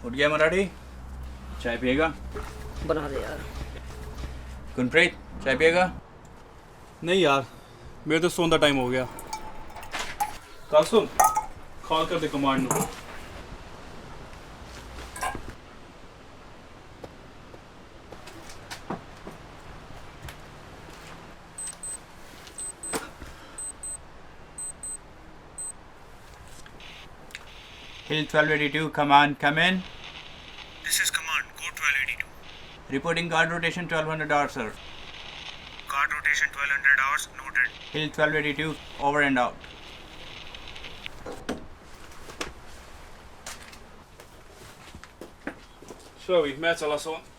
उठ गया मराठी? चाय पिएगा? बना दे यार। गुनप्रीत, चाय पिएगा? नहीं यार, मेरे तो सोने का टाइम हो गया। कल सुन, कॉल कर दे कमांड को। Hill 1282, command, come in. This is command, go 1282. Reporting guard rotation 1200 hours, sir. Guard rotation 1200 hours, noted. Hill 1282, over and out. चलो भाई, मैं चला सोन।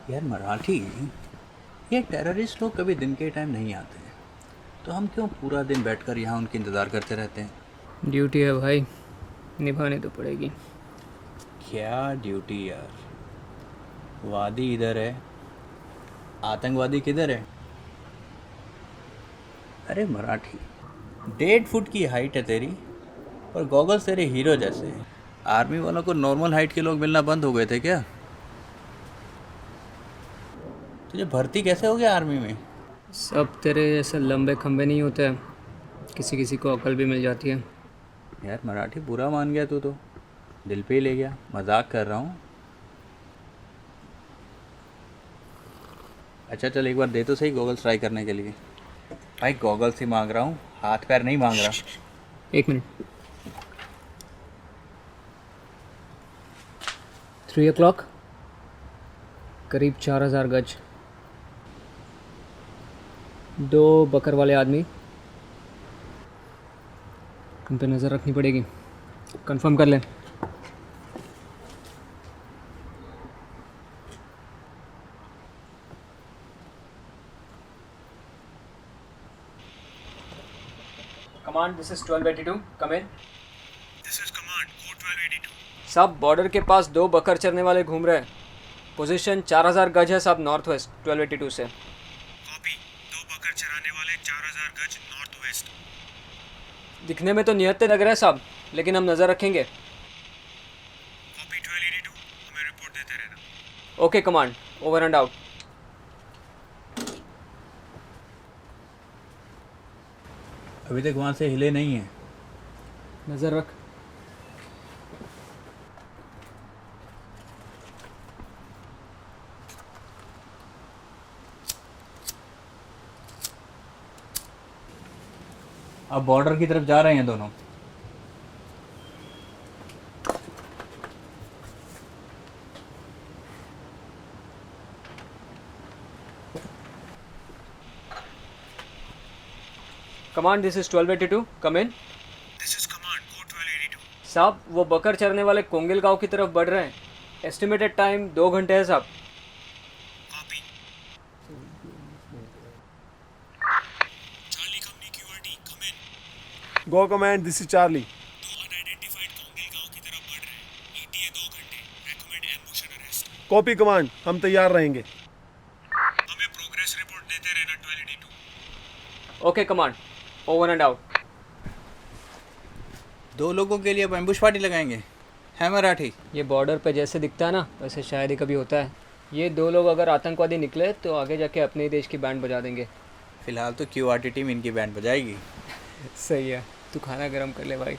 यार मराठी, ये टेररिस्ट लोग कभी दिन के टाइम नहीं आते हैं, तो हम क्यों पूरा दिन बैठकर यहाँ उनके इंतज़ार करते रहते हैं? ड्यूटी है भाई, निभानी तो पड़ेगी। क्या ड्यूटी यार? वादी इधर है, आतंकवादी किधर है? अरे मराठी, 1.5 फुट की हाइट है तेरी, और गॉगल्स तेरे हीरो जैसे हैं। आर्मी वालों को नॉर्मल हाइट के लोग मिलना बंद हो गए थे क्या? तुझे भर्ती कैसे हो गया आर्मी में? सब तेरे जैसे लंबे खंबे नहीं होते हैं, किसी किसी को अकल भी मिल जाती है। यार मराठी, बुरा मान गया तू तो, दिल पे ही ले गया। मजाक कर रहा हूँ। अच्छा चल, एक बार दे तो सही गॉगल्स ट्राई करने के लिए। भाई गॉगल्स ही मांग रहा हूँ, हाथ पैर नहीं मांग रहा। एक मिनट। 3 o'clock, करीब 4000 गज, 2 बकर वाले आदमी, उन पे नज़र रखनी पड़ेगी। कंफर्म कर ले। Command, this is 1282, come in. This is command, go 1282. साहब, बॉर्डर के पास 2 बकर चरने वाले घूम रहे हैं। पोजीशन 4000 गज है साहब, नॉर्थ वेस्ट 1282 से। Copy, 2 बकर चराने वाले 4000 गज नॉर्थ वेस्ट। दिखने में तो नियत्ते लग रहे हैं साहब, लेकिन हम नज़र रखेंगे। Copy 1282, हमें रिपोर्ट देते रहना। Okay command, over and out. अभी तक वहाँ से हिले नहीं है। नज़र रख। अब बॉर्डर की तरफ जा रहे हैं दोनों। Command, this is 1282, come in. This is command, go 1282. साहब, वो बकर चरने वाले कोंगिल गांव की तरफ बढ़ रहे हैं। एस्टिमेटेड टाइम 2 घंटे है साहब। Copy. Charlie Company QRT, come in. Go command, this is Charlie. 2 unidentified कोंगिल गांव की तरफ बढ़ रहे हैं। ETA 2 घंटे। Recommend ambush and arrest. Copy command, हम तैयार रहेंगे। हमें प्रोग्रेस रिपोर्ट देते रहना 1282। Okay command, over and out. 2 लोगों के लिए अब एम्बुश पार्टी लगाएंगे, है मराठी? ये बॉर्डर पे जैसे दिखता है ना, वैसे शायद ही कभी होता है। ये 2 लोग अगर आतंकवादी निकले तो आगे जाके अपने ही देश की बैंड बजा देंगे। फिलहाल तो QRT टीम इनकी बैंड बजाएगी। सही है, तू खाना गर्म कर ले भाई।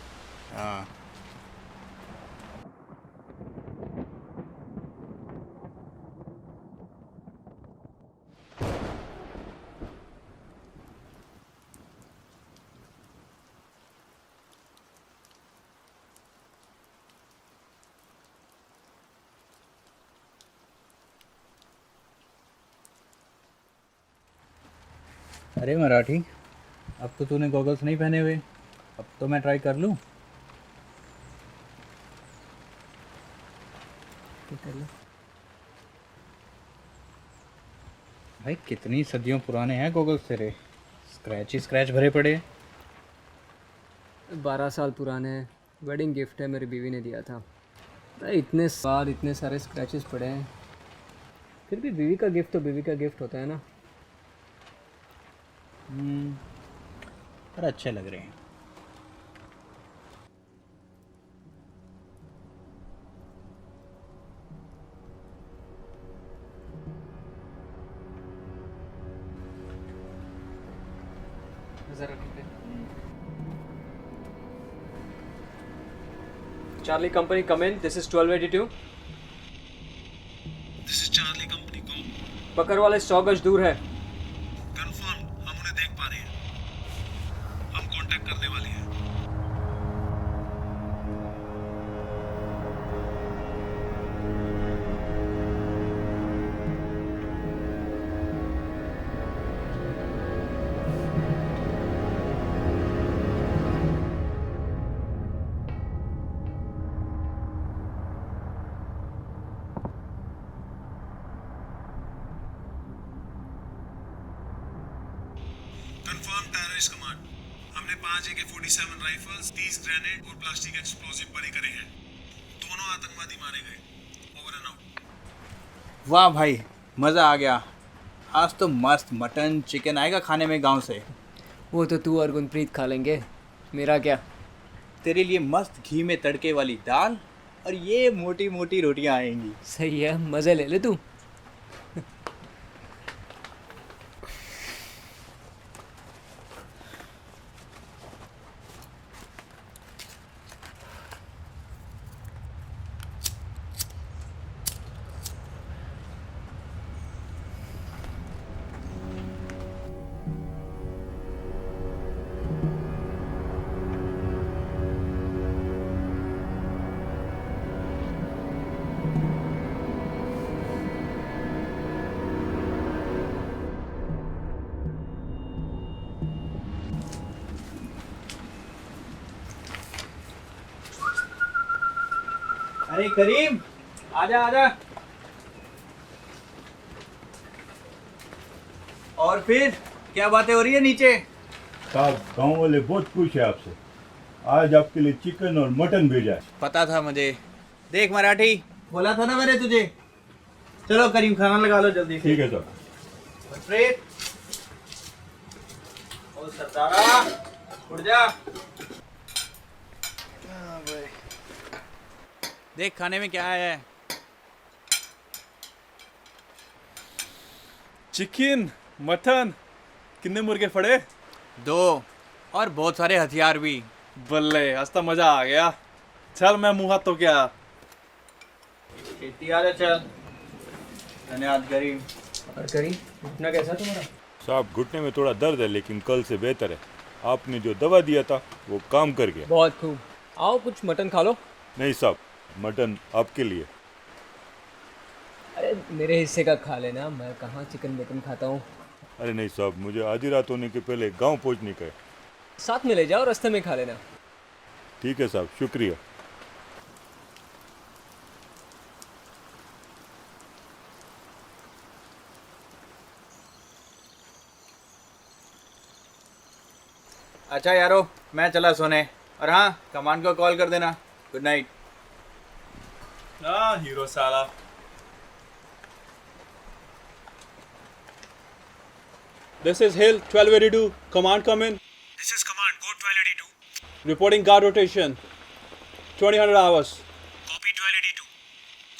हाँ। अरे मराठी, अब तो तूने गॉगल्स नहीं पहने हुए, अब तो मैं ट्राई कर लूँ? भाई कितनी सदियों पुराने हैं गॉगल्स तेरे, स्क्रैच ही स्क्रैच भरे पड़े हैं। 12 साल पुराने हैं, वेडिंग गिफ्ट है, मेरी बीवी ने दिया था। भाई इतने साल, इतने सारे स्क्रैचेस पड़े हैं। फिर भी बीवी का गिफ्ट तो बीवी का गिफ्ट होता है ना। पर अच्छे लग रहे हैं। Charlie company come in, this is 1282। This is Charlie company को पकड़ वाले 100 गज दूर है। कंफर्म, हम उन्हें देख पा रहे हैं, हम कांटेक्ट करने वाले हैं। कंफर्म टेररिस्ट कमांड, हमने 5 AK-47 राइफल्स, 30 ग्रेनेड और प्लास्टिक एक्सप्लोजिव बरी करे हैं। दोनों आतंकवादी मारे गए। Over and out. वाह भाई, मज़ा आ गया। आज तो मस्त मटन चिकन आएगा खाने में गांव से। वो तो तू और गुनप्रीत खा लेंगे, मेरा क्या। तेरे लिए मस्त घी में तड़के वाली दाल और ये मोटी मोटी रोटियां आएंगी। सही है, मज़े ले ले तू। अरे करीम, आजा आजा। और फिर क्या बातें हो रही है नीचे? साहब गांव वाले बहुत खुश है आपसे। आज आपके लिए चिकन और मटन भेजा है। पता था मुझे। देख मराठी, बोला था ना मैंने तुझे। चलो करीम, खाना लगा लो जल्दी से। ठीक है साहब। मनप्रीत, ओ सरदारा, उठ जा। देख खाने में क्या आया है। चिकन, मटन, कितने मुर्गे फड़े? 2 और बहुत सारे हथियार भी। बल्ले, आज तो मजा आ गया। चल मैं मुंह हाथ तो क्या। खेती आ जा चल। धन्यवाद करीम। और करी, उठना कैसा तुम्हारा? साहब घुटने में थोड़ा दर्द है लेकिन कल से बेहतर है। आपने जो दवा दिया था वो काम कर गया। बहुत खूब। आओ कुछ मटन खा लो। नहीं साहब, मटन आपके लिए। अरे मेरे हिस्से का खा लेना, मैं कहाँ चिकन मटन खाता हूँ। अरे नहीं साहब, मुझे आधी रात होने के पहले गांव पहुंचने का है। साथ में ले जाओ, रास्ते में खा लेना। ठीक है साहब, शुक्रिया। अच्छा यारो, मैं चला सोने। और हाँ, कमान को कॉल कर देना। Good night. हाँ हीरो साला। This is Hill 1282. Command come in. This is command, go 1282. Reporting guard rotation. 2000 hours. Copy 1282.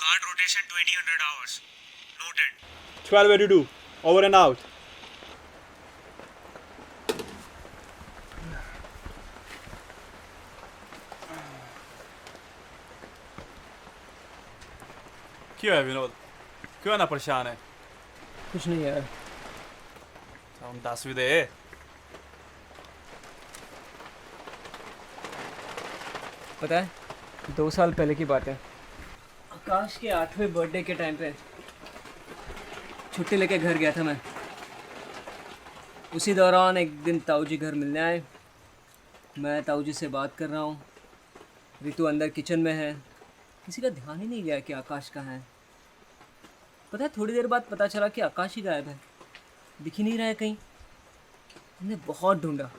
Guard rotation 2000 hours. Noted. 1282. Over and out. क्यों है विनोद? क्यों ना परेशान है? कुछ नहीं यार। हम 10 भी दे। पता है, 2 साल पहले की बात है। आकाश के 8वें बर्थडे के टाइम पे छुट्टी लेके घर गया था मैं। उसी दौरान एक दिन ताऊ जी घर मिलने आए। मैं ताऊ जी से बात कर रहा हूँ, रितु अंदर किचन में है। किसी का ध्यान ही नहीं गया कि आकाश कहाँ है। पता है, थोड़ी देर बाद पता चला कि आकाश ही गायब है, दिख ही नहीं रहा है कहीं। हमने बहुत ढूंढा।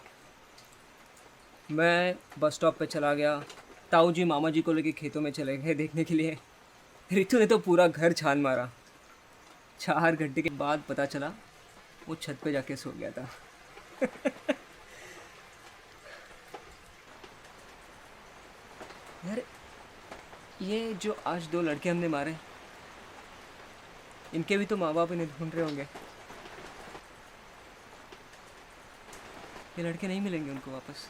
मैं बस स्टॉप पे चला गया, ताऊ जी मामा जी को लेके खेतों में चले गए देखने के लिए। रितु ने तो पूरा घर छान मारा। 4 घंटे के बाद पता चला वो छत पे जाके सो गया था। यार ये जो आज 2 लड़के हमने मारे, इनके भी तो माँ बाप इन्हें ढूंढ रहे होंगे। ये लड़के नहीं मिलेंगे उनको वापस।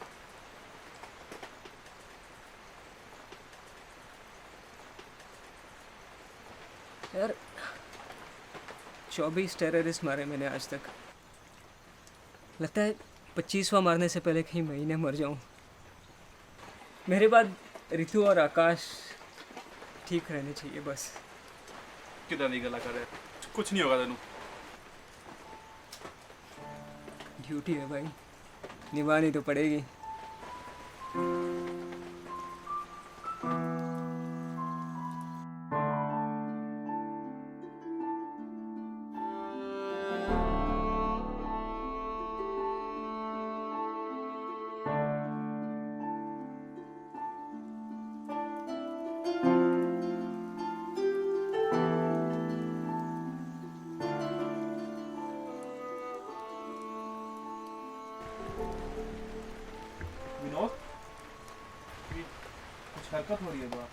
यार 24 टेररिस्ट मारे मैंने आज तक। लगता है 25वां मारने से पहले कहीं महीने मर जाऊं। मेरे बाद ऋतु और आकाश ठीक रहने चाहिए बस। कितना नहीं गला कर कुछ नहीं होगा तेनू। ड्यूटी है भाई, निभानी तो पड़ेगी। विनोद, ये कुछ हरकत हो रही है बाहर।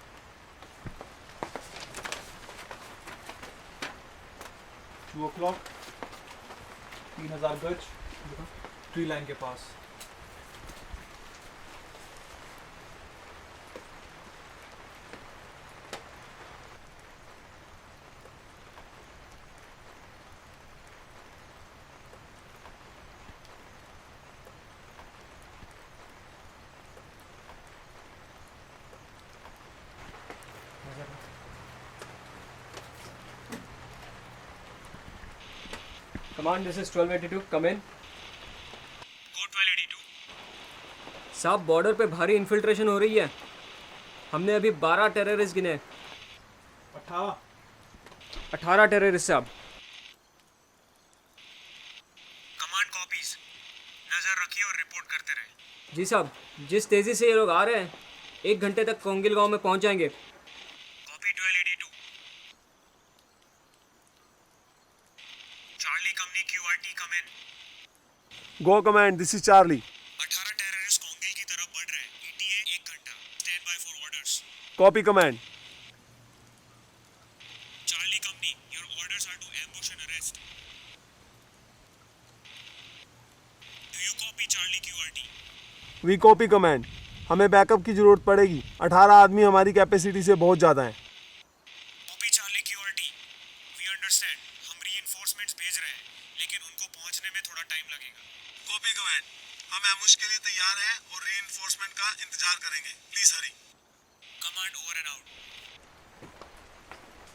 2 o'clock 3000 गज ट्री लाइन के पास। Command this is 1282, come in. Code 1282। साहब बॉर्डर पे भारी इन्फिल्ट्रेशन हो रही है। हमने अभी 12 टेररिस्ट गिने। 18 टेररिस्ट साहब। कमांड कॉपीज, नजर रखिए और रिपोर्ट करते रहे। जी साहब, जिस तेज़ी से ये लोग आ रहे हैं 1 घंटे तक कोंगिल गांव में पहुंच जाएंगे। Copy 1282। Charlie company QRT come in. Go command, this is Charlie. 18 terrorist कोंगिल की तरफ बढ़ रहे हैं। ETA 1 घंटा। Stand by for orders. Copy command. Charlie company, your orders are to ambush and arrest. Do you copy Charlie QRT? We copy command. हमें backup की जरूरत पड़ेगी। 18 आदमी हमारी कैपेसिटी से बहुत ज़्यादा हैं। Copy Charlie QRT। We understand. हम रीइंफोर्समेंट्स भेज रहे हैं, लेकिन उनको पहुंचने में थोड़ा टाइम लगेगा। कॉपी कमांड, हम एम्बुश के लिए तैयार हैं और रीइंफोर्समेंट का इंतजार करेंगे। Please Hari. Command over and out.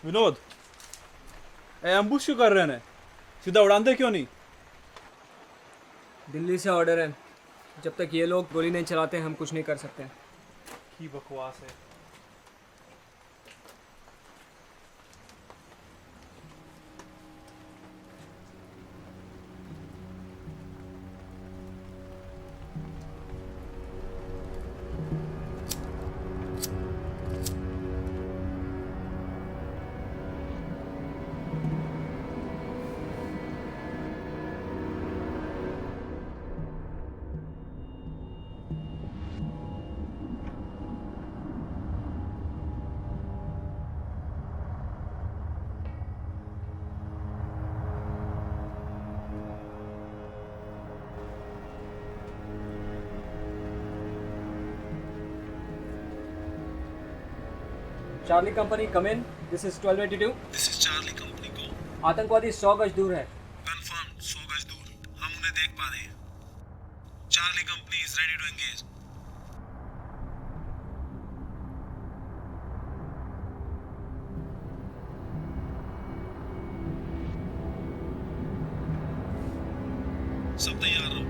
Vinod, ambush क्यों कर रहे हैं? सीधा उड़ाते क्यों नहीं? दिल्ली से ऑर्डर है, जब तक ये लोग गोली नहीं चलाते हम कुछ नहीं कर सकते। की बकवास है। Charlie company come in, this is 1282। This is Charlie company को। आतंकवादी 100 गज दूर है। कंफर्म 100 गज दूर। हम उन्हें देख पा रहे हैं। Charlie company is ready to engage. सब तैयार रहो।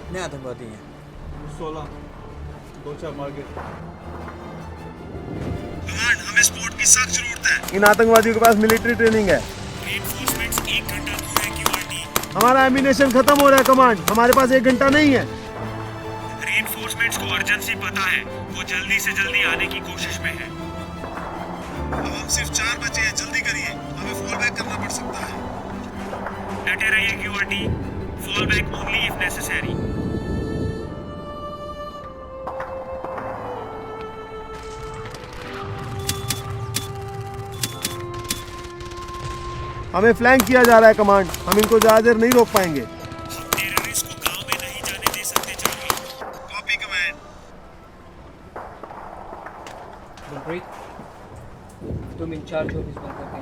कितने आतंकवादी हैं? 16 2-4 मार के। कमांड, हमें सपोर्ट की सख्त जरूरत है। इन आतंकवादियों के पास मिलिट्री ट्रेनिंग है। रीइंफोर्समेंट्स 1 घंटा दूर है QRT। हमारा एमिनेशन खत्म हो रहा है कमांड, हमारे पास 1 घंटा नहीं है। रीइंफोर्समेंट्स को अर्जेंसी पता है, वो जल्दी से जल्दी आने की कोशिश में है। अब हम सिर्फ 4 बचे हैं, जल्दी करिए, हमें फॉल बैक करना पड़ सकता है। डटे रहिए QRT, fall back only if necessary. हमें फ्लैंक किया जा रहा है कमांड, हम इनको ज्यादा देर नहीं रोक पाएंगे। टेररिस्ट को गांव में नहीं जाने दे सकते चार्ली। Copy command. गुरप्रीत, तुम इंचार्ज हो इस बंकर के।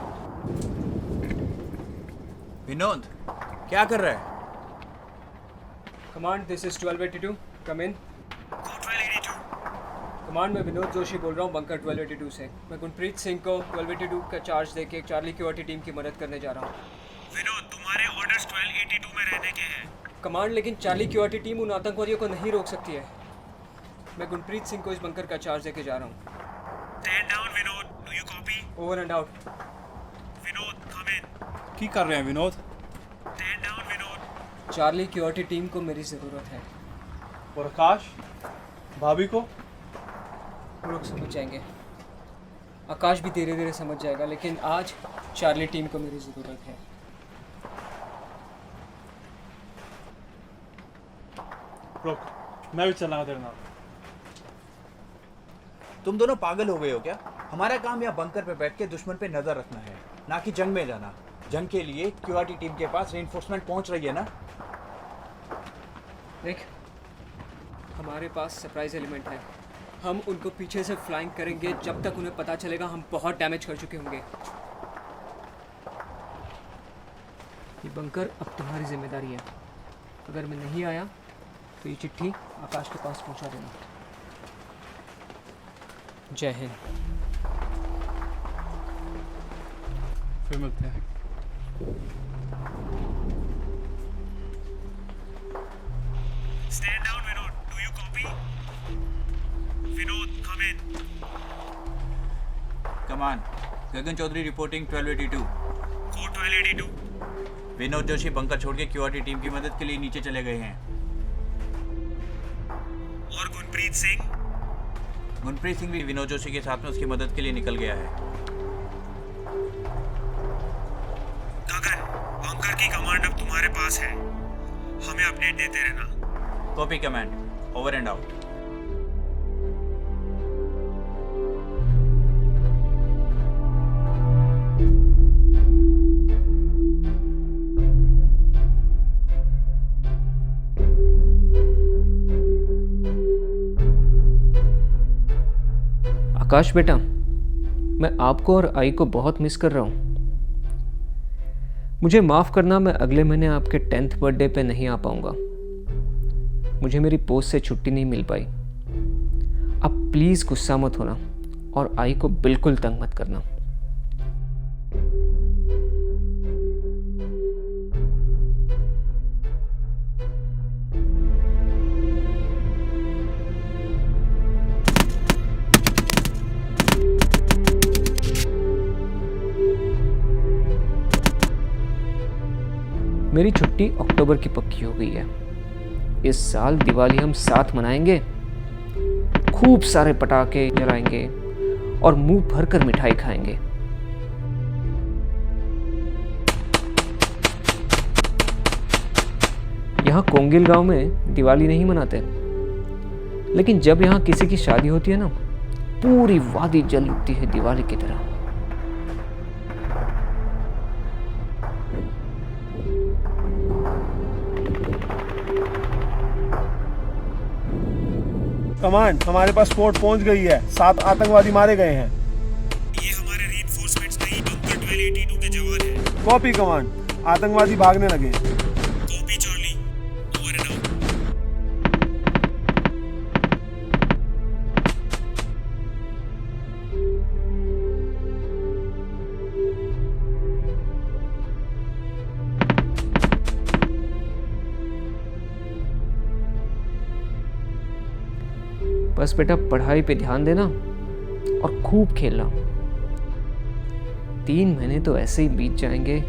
विनोद, क्या कर रहा है? Command, this is 1282, come in. Code 1282। Command, मैं विनोद जोशी बोल रहा हूँ बंकर 1282 से। मैं गुरप्रीत सिंह को 1282 का चार्ज देके चार्ली QRT टीम की मदद करने जा रहा हूँ। विनोद, तुम्हारे ऑर्डर्स 1282 में रहने के हैं। कमांड, लेकिन चार्ली QRT टीम उन आतंकवादियों को नहीं रोक सकती है। मैं गुरप्रीत सिंह को इस बंकर का चार्ज देके जा रहा हूँ। Stand down Vinod, do you copy? Over and out. Vinod, come in. की कर रहे हैं Vinod? Stand down Vinod. Charlie QRT team को मेरी ज़रूरत है। और आकाश भाभी को? वो लोग समझ जाएंगे। आकाश भी धीरे धीरे समझ जाएगा, लेकिन आज चार्ली टीम को मेरी ज़रूरत है। रुक, मैं भी चलना तेरे नाल। तुम दोनों पागल हो गए हो क्या? हमारा काम यहाँ बंकर पे बैठ के दुश्मन पे नजर रखना है, ना कि जंग में जाना। जंग के लिए QRT टीम के पास रेनफोर्समेंट पहुंच रही है ना। देख, हमारे पास सरप्राइज एलिमेंट है। हम उनको पीछे से फ्लाइंग करेंगे जब तक उन्हें पता चलेगा हम बहुत डैमेज कर चुके होंगे। ये बंकर अब तुम्हारी जिम्मेदारी है। अगर मैं नहीं आया तो ये चिट्ठी आकाश के पास पहुंचा देना। जय हिंद। फिर मिलते हैं। Stand down Vinod, do you copy? Vinod, come in. कमान, Gagan Chaudhary reporting 1282। Code 1282। Vinod Joshi bunker छोड़ के QRT टीम की मदद के लिए नीचे चले गए हैं। और गुरप्रीत सिंह? गुरप्रीत सिंह भी विनोद जोशी के साथ में उसकी मदद के लिए निकल गया है। गगन, बंकर की कमांड अब तुम्हारे पास है, हमें अपडेट देते रहना। Copy command, over and out. Akash बेटा, मैं आपको और आई को बहुत मिस कर रहा हूँ। मुझे माफ़ करना, मैं अगले महीने आपके 10th बर्थडे पे नहीं आ पाऊँगा। मुझे मेरी पोस्ट से छुट्टी नहीं मिल पाई। अब प्लीज़ गुस्सा मत होना और आई को बिल्कुल तंग मत करना। मेरी छुट्टी अक्टूबर की पक्की हो गई है। इस साल दिवाली हम साथ मनाएंगे, खूब सारे पटाखे जलाएंगे और मुंह भरकर मिठाई खाएंगे। यहाँ कोंगिल गांव में दिवाली नहीं मनाते, लेकिन जब यहाँ किसी की शादी होती है ना, पूरी वादी जल उठती है दिवाली की तरह। कमांड, हमारे पास स्पोर्ट पहुंच गई है। 7 आतंकवादी मारे गए हैं। ये हमारे रीइंफोर्समेंट्स नहीं, बंकर 1282 के जवान हैं। कॉपी कमांड, आतंकवादी भागने लगे। Copy Charlie, over and out. बस बेटा पढ़ाई पे ध्यान देना और खूब खेलना। 3 महीने तो ऐसे ही बीत जाएंगे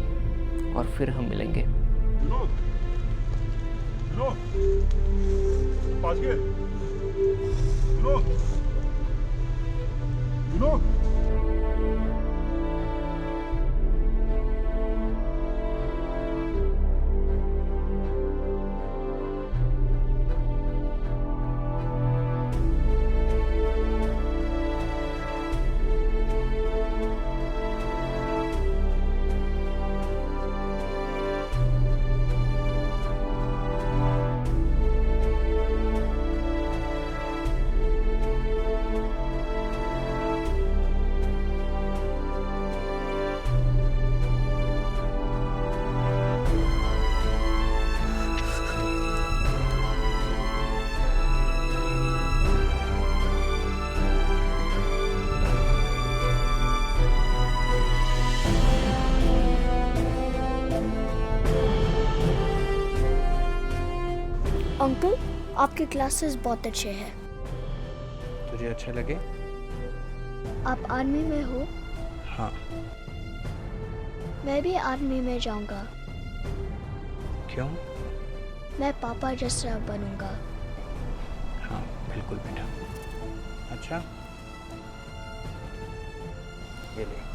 और फिर हम मिलेंगे। अंकल, आपके क्लासेस बहुत अच्छे हैं। तुझे अच्छा लगे? आप आर्मी में हो? हाँ। मैं भी आर्मी में जाऊंगा। क्यों? मैं पापा जैसा बनूंगा। हाँ बिल्कुल बेटा। अच्छा, ये ले।